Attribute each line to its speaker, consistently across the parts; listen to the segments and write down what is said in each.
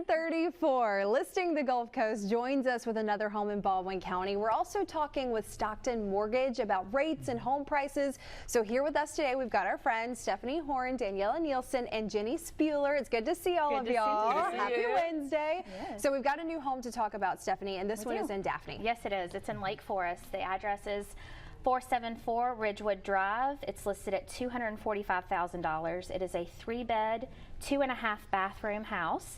Speaker 1: 10:34. Listing the Gulf Coast joins us with another home in Baldwin County. We're also talking with Stockton Mortgage about rates and home prices. So here with us today, we've got our friends Stefani, Daniela Nielsen, and Jenny Spuler. It's good to see all of y'all. Happy Wednesday. Yes. So we've got a new home to talk about, Stefani, and this one is in Daphne.
Speaker 2: Yes, it is. It's in Lake Forest. The address is 474 Ridgewood Drive. It's listed at $245,000. It is a 3-bed, 2.5-bathroom house.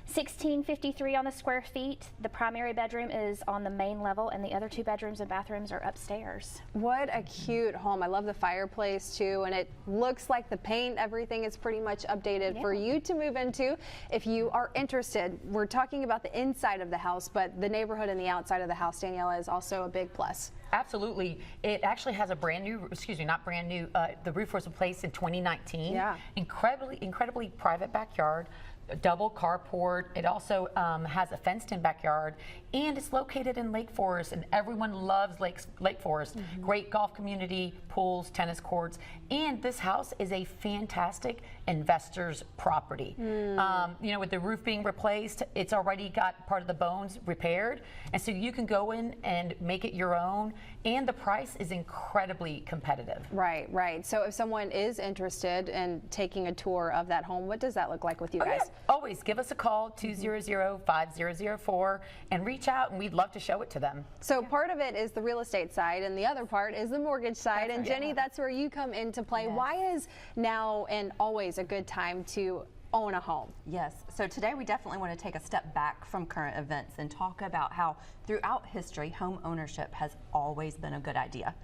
Speaker 2: 1653 on the square feet. The primary bedroom is on the main level, and the other 2 bedrooms and bathrooms are upstairs.
Speaker 1: What a cute home. I love the fireplace too, and it looks like the paint, everything is pretty much updated for you to move into. If you are interested, we're talking about the inside of the house, but the neighborhood and the outside of the house, Daniela, is also a big plus.
Speaker 3: Absolutely. It actually has a brand new, not brand new, the roof was replaced in 2019.
Speaker 1: Yeah.
Speaker 3: Incredibly private backyard. A double carport. It also has a fenced-in backyard, and it's located in Lake Forest, and everyone loves Lake Forest. Great golf community, pools, tennis courts, and this house is a fantastic investor's property. You know, with the roof being replaced, it's already got part of the bones repaired, and so you can go in and make it your own, and the price is incredibly competitive.
Speaker 1: Right, right. So if someone is interested in taking a tour of that home, what does that look like with you guys?
Speaker 3: Yeah. Always give us a call, 200-5004, and reach out, and we'd love to show it to them.
Speaker 1: So part of it is the real estate side, and the other part is the mortgage side. And Jenny, that's where you come into play.
Speaker 4: Yes.
Speaker 1: Why is now and always a good time to own a home?
Speaker 4: Yes, so today we definitely want to take a step back from current events and talk about how throughout history, home ownership has always been a good idea.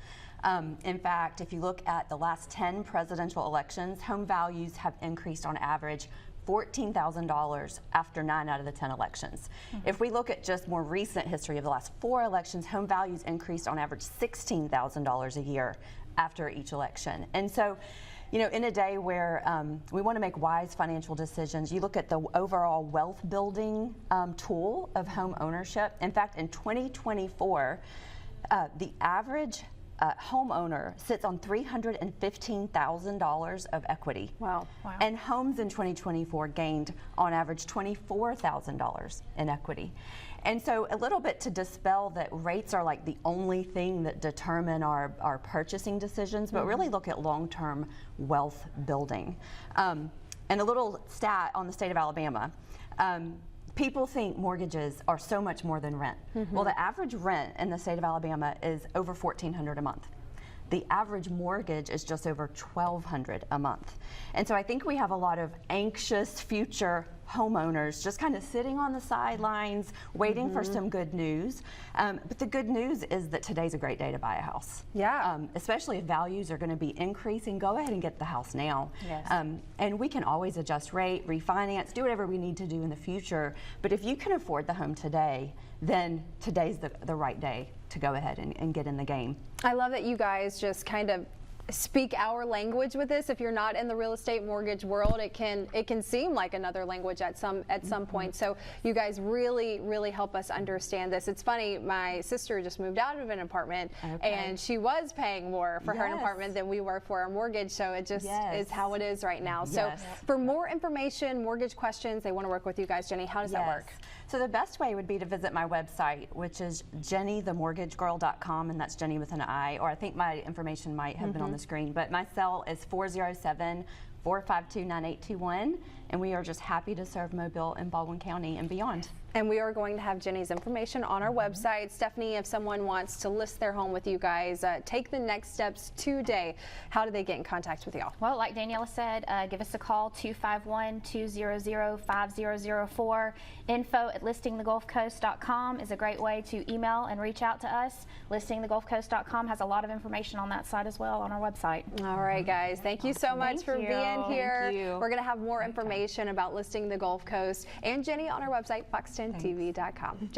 Speaker 4: In fact, if you look at the last 10 presidential elections, home values have increased on average $14,000 after 9 out of the 10 elections. If we look at just more recent history of the last 4 elections, home values increased on average $16,000 a year after each election. And so, you know, in a day where we want to make wise financial decisions, you look at the overall wealth building tool of home ownership. In fact, in 2024, the average homeowner sits on $315,000 of equity.
Speaker 1: Wow.
Speaker 4: And homes in 2024 gained on average $24,000 in equity. And so a little bit to dispel that rates are like the only thing that determine our purchasing decisions, but really look at long-term wealth building. And a little stat on the state of Alabama. People think mortgages are so much more than rent. Well, the average rent in the state of Alabama is over $1,400 a month. The average mortgage is just over $1,200 a month. And so I think we have a lot of anxious future homeowners just kind of sitting on the sidelines waiting for some good news. But the good news is that today's a great day to buy a house.
Speaker 1: Yeah.
Speaker 4: Especially if values are going to be increasing, go ahead and get the house now.
Speaker 1: Yes.
Speaker 4: And we can always adjust rate, refinance, do whatever we need to do in the future. But if you can afford the home today, then today's the right day to go ahead and get in the game.
Speaker 1: I love that you guys just kind of speak our language with this. If you're not in the real estate mortgage world, it can seem like another language at some point. So you guys really help us understand this. It's funny, my sister just moved out of an apartment and she was paying more for her apartment than we were for our mortgage. So it just is how it is right now. So for more information, mortgage questions, they want to work with you guys. Jenny, how does that work?
Speaker 4: So the best way would be to visit my website, which is jennythemortgagegirl.com, and that's Jenny with an I, or I think my information might have been on the screen, but my cell is 407-452-9821, and we are just happy to serve Mobile and Baldwin County and beyond.
Speaker 1: And we are going to have Jenny's information on our website. Stefani, if someone wants to list their home with you guys, take the next steps today. How do they get in contact with y'all?
Speaker 2: Well, like Daniela said, give us a call, 251-200-5004. info@listingthegulfcoast.com is a great way to email and reach out to us. Listingthegulfcoast.com has a lot of information on that site as well on our website.
Speaker 1: All right, guys. Thank you so much for being here. We're going to have more information about Listing the Gulf Coast and Jenny on our website, fox10tv.com.